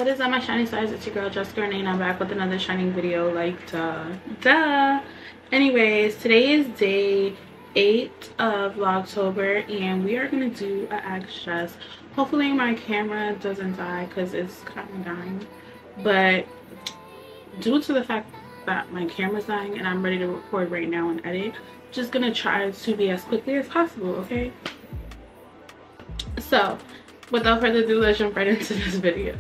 What is up, my shining stars? It's your girl Jessica, and I'm back with another shining video. Like duh. Anyways, today is day 8 of Vlogtober, and we are gonna do an Ask Jess. Hopefully my camera doesn't die because it's kind of dying, but due to the fact that my camera's dying and I'm ready to record right now and edit, just gonna try to be as quickly as possible. Okay, so without further ado, let's jump right into this video.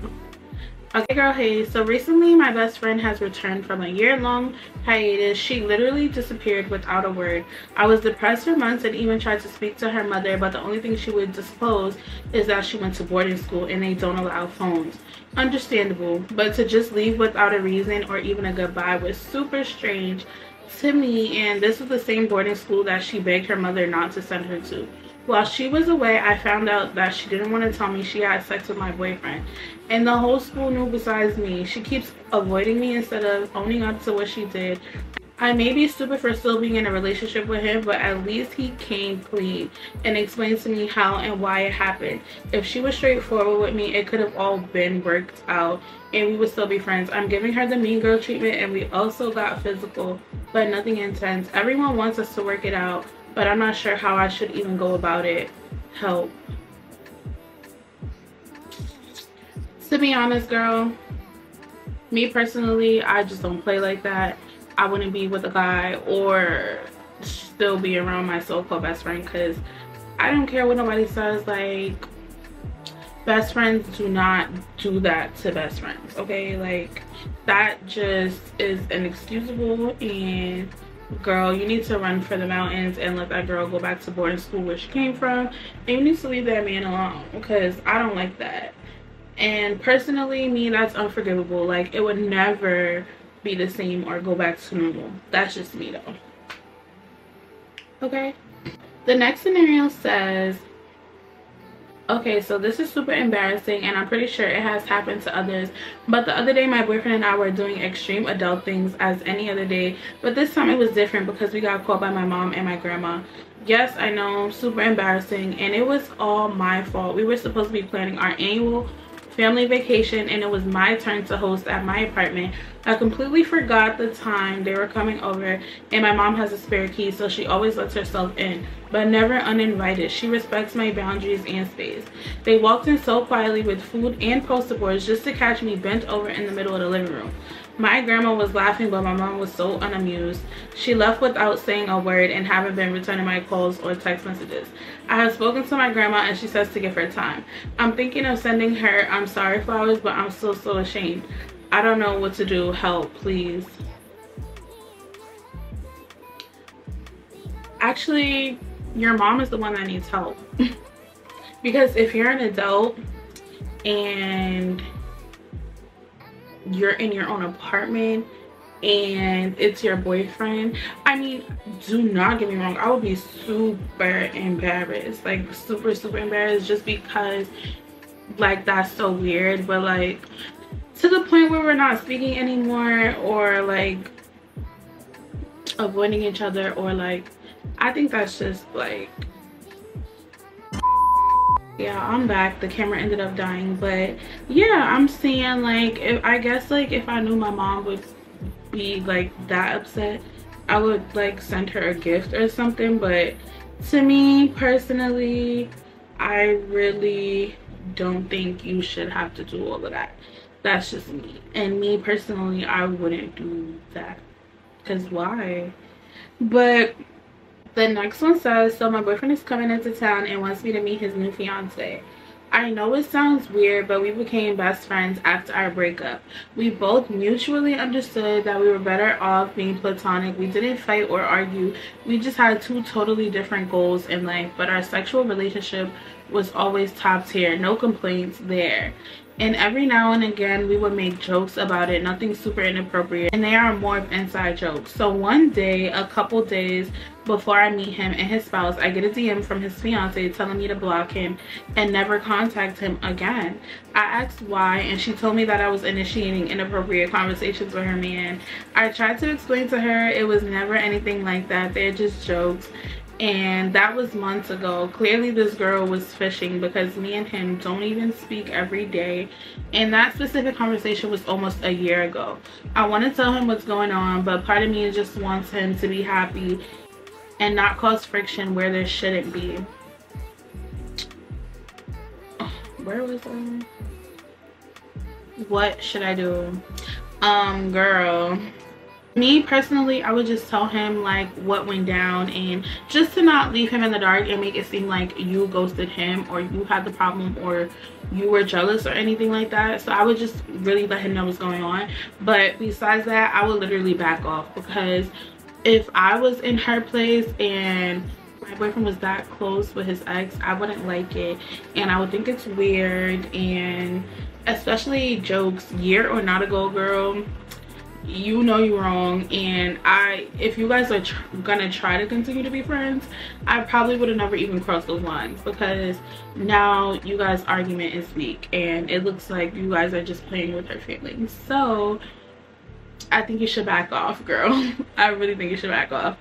Okay girl, hey, so recently my best friend has returned from a year-long hiatus. She literally disappeared without a word. I was depressed for months and even tried to speak to her mother, but the only thing she would disclose is that she went to boarding school and they don't allow phones. Understandable, but to just leave without a reason or even a goodbye was super strange to me, and this was the same boarding school that she begged her mother not to send her to. While she was away, I found out that she didn't want to tell me she had sex with my boyfriend, and the whole school knew besides me. She keeps avoiding me instead of owning up to what she did. I may be stupid for still being in a relationship with him, but at least he came clean and explained to me how and why it happened. If she was straightforward with me, it could have all been worked out and we would still be friends. I'm giving her the mean girl treatment, and we also got physical, but nothing intense. Everyone wants us to work it out, but I'm not sure how I should even go about it. Help. To be honest, girl, me personally, I just don't play like that. I wouldn't be with a guy or still be around my so-called best friend, because I don't care what nobody says. Like, best friends do not do that to best friends, okay? Like, that just is inexcusable, and girl, you need to run for the mountains and let that girl go back to boarding school where she came from, and you need to leave that man alone, because I don't like that. And personally, me, that's unforgivable. Like, it would never be the same or go back to normal. That's just me though. Okay, the next scenario says, okay, so this is super embarrassing and I'm pretty sure it has happened to others, but the other day my boyfriend and I were doing extreme adult things as any other day, but this time it was different because we got caught by my mom and my grandma. Yes, I know, super embarrassing, and it was all my fault. We were supposed to be planning our annual family vacation and it was my turn to host at my apartment. I completely forgot the time they were coming over, and my mom has a spare key, so she always lets herself in, but never uninvited. She respects my boundaries and space. They walked in so quietly with food and poster boards just to catch me bent over in the middle of the living room. My grandma was laughing, but my mom was so unamused. She left without saying a word and haven't been returning my calls or text messages. I have spoken to my grandma and she says to give her time. I'm thinking of sending her I'm sorry flowers, but I'm still so ashamed. I don't know what to do. Help, please. Actually, your mom is the one that needs help. Because if you're an adult and you're in your own apartment and it's your boyfriend, I mean, do not get me wrong, I would be super embarrassed, like super embarrassed, just because like that's so weird. But like, to the point where we're not speaking anymore or like avoiding each other, or like, I think that's just like, yeah, I'm back. The camera ended up dying, but yeah, I'm saying, like, I guess like if I knew my mom would be like that upset, I would like send her a gift or something. But to me personally, I really don't think you should have to do all of that. That's just me, and me personally, I wouldn't do that, because why? But the next one says, so my boyfriend is coming into town and wants me to meet his new fiance. I know it sounds weird, but we became best friends after our breakup. We both mutually understood that we were better off being platonic. We didn't fight or argue. We just had two totally different goals in life, but our sexual relationship was always top tier. No complaints there. And every now and again we would make jokes about it, nothing super inappropriate, and they are more of inside jokes. So one day, a couple days before I meet him and his spouse, I get a DM from his fiance telling me to block him and never contact him again. I asked why, and she told me that I was initiating inappropriate conversations with her man. I tried to explain to her it was never anything like that, they're just jokes, and that was months ago. Clearly this girl was fishing because me and him don't even speak every day, and that specific conversation was almost a year ago. I want to tell him what's going on, but part of me just wants him to be happy and not cause friction where there shouldn't be. Where was I? What should I do? Girl, me personally, I would just tell him like what went down, and just to not leave him in the dark and make it seem like you ghosted him or you had the problem or you were jealous or anything like that. So I would just really let him know what's going on. But besides that, I would literally back off, because if I was in her place and my boyfriend was that close with his ex, I wouldn't like it, and I would think it's weird. And especially jokes year or not ago, girl, you know you're wrong. And if you guys are gonna try to continue to be friends, I probably would have never even crossed those lines, because now you guys' argument is weak and it looks like you guys are just playing with her feelings. So I think you should back off, girl. I really think you should back off.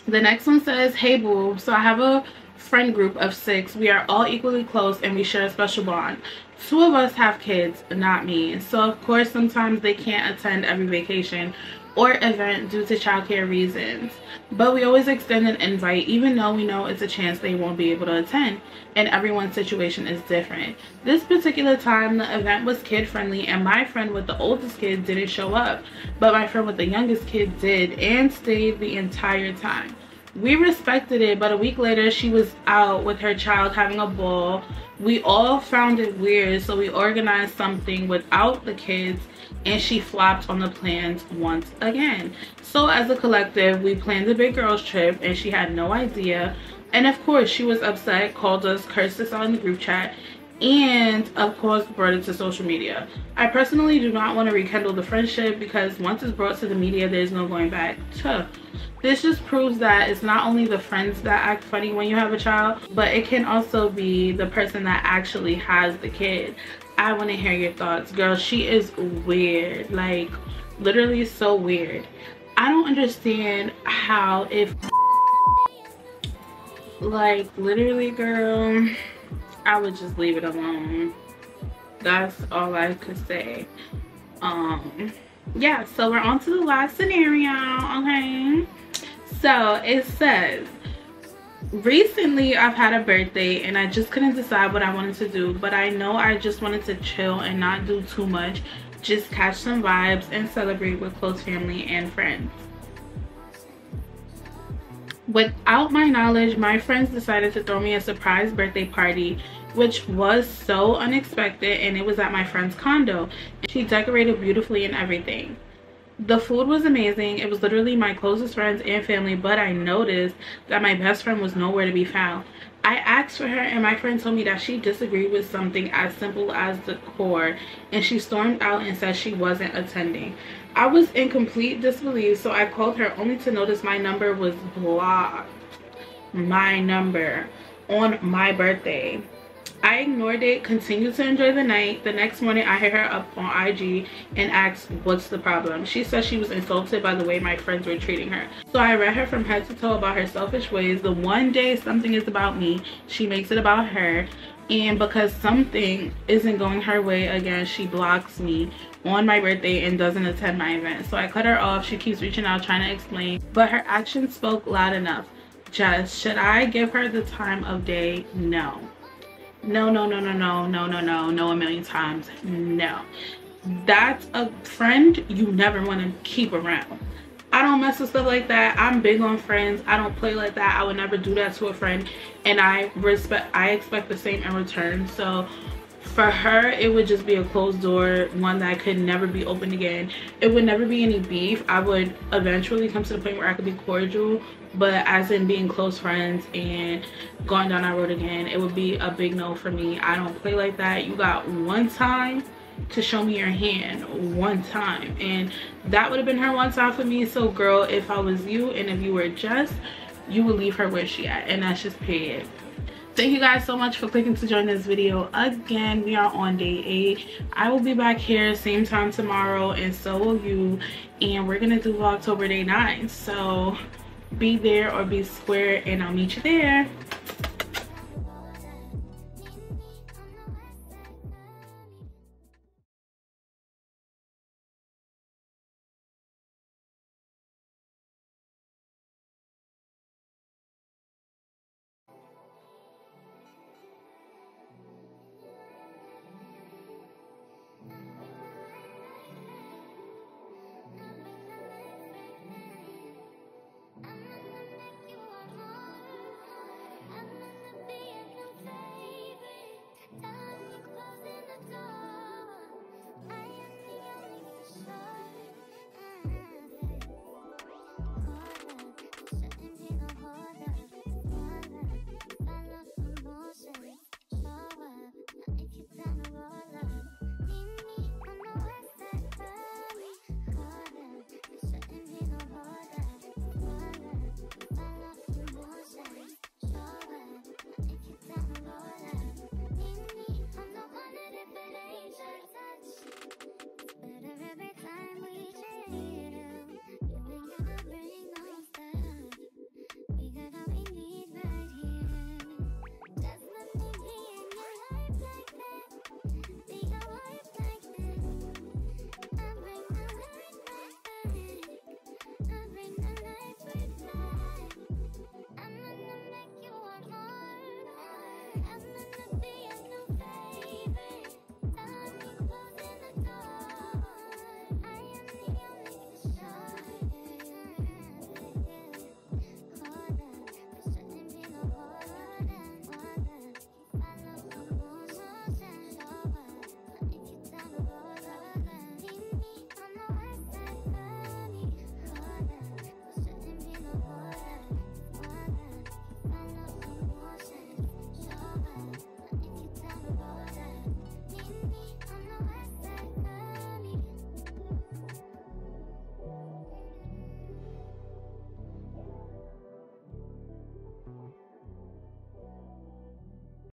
The next one says, hey boo, so I have a friend group of 6. We are all equally close and we share a special bond. 2 of us have kids, not me, so of course sometimes they can't attend every vacation or event due to childcare reasons, but we always extend an invite even though we know it's a chance they won't be able to attend, and everyone's situation is different. This particular time the event was kid friendly and my friend with the oldest kid didn't show up, but my friend with the youngest kid did and stayed the entire time. We respected it, but a week later she was out with her child having a ball. We all found it weird, so we organized something without the kids and she flopped on the plans once again. So as a collective, we planned a big girls trip and she had no idea, and of course she was upset, called us, cursed us out in the group chat, and of course brought it to social media. I personally do not want to rekindle the friendship, because once it's brought to the media, there's no going back. This just proves that it's not only the friends that act funny when you have a child, but it can also be the person that actually has the kid. I want to hear your thoughts, girl. She is weird, like literally so weird. I don't understand how, if like literally, girl, I would just leave it alone. That's all I could say. Yeah, so we're on to the last scenario. Okay, so it says, recently I've had a birthday and I just couldn't decide what I wanted to do, but I know I just wanted to chill and not do too much, just catch some vibes and celebrate with close family and friends. Without my knowledge, my friends decided to throw me a surprise birthday party, which was so unexpected, and it was at my friend's condo. She decorated beautifully and everything. The food was amazing. It was literally my closest friends and family, but I noticed that my best friend was nowhere to be found. I asked for her and my friend told me that she disagreed with something as simple as decor, and she stormed out and said she wasn't attending. I was in complete disbelief, so I called her only to notice my number was blocked. My number on my birthday. I ignored it, continued to enjoy the night. The next morning I hit her up on IG and asked what's the problem. She said she was insulted by the way my friends were treating her. So I read her from head to toe about her selfish ways. The one day something is about me, she makes it about her. And because something isn't going her way again, she blocks me on my birthday and doesn't attend my event. So I cut her off. She keeps reaching out trying to explain, but her actions spoke loud enough. Jess, should I give her the time of day? No. No, no, no, no, no, no, no, no, no, a million times no. That's a friend you never want to keep around. I don't mess with stuff like that. I'm big on friends. I don't play like that. I would never do that to a friend, and I expect the same in return. So for her, it would just be a closed door, one that could never be opened again. It would never be any beef. I would eventually come to the point where I could be cordial, but as in being close friends and going down that road again, it would be a big no for me. I don't play like that. You got one time to show me your hand, one time, and that would have been her one time for me. So girl, if I was you and if you were Jess, you would leave her where she at, and that's just period. Thank you guys so much for clicking to join this video. Again, we are on day 8. I will be back here same time tomorrow, and so will you, and we're gonna do Vlogtober day 9. So be there or be square, and I'll meet you there.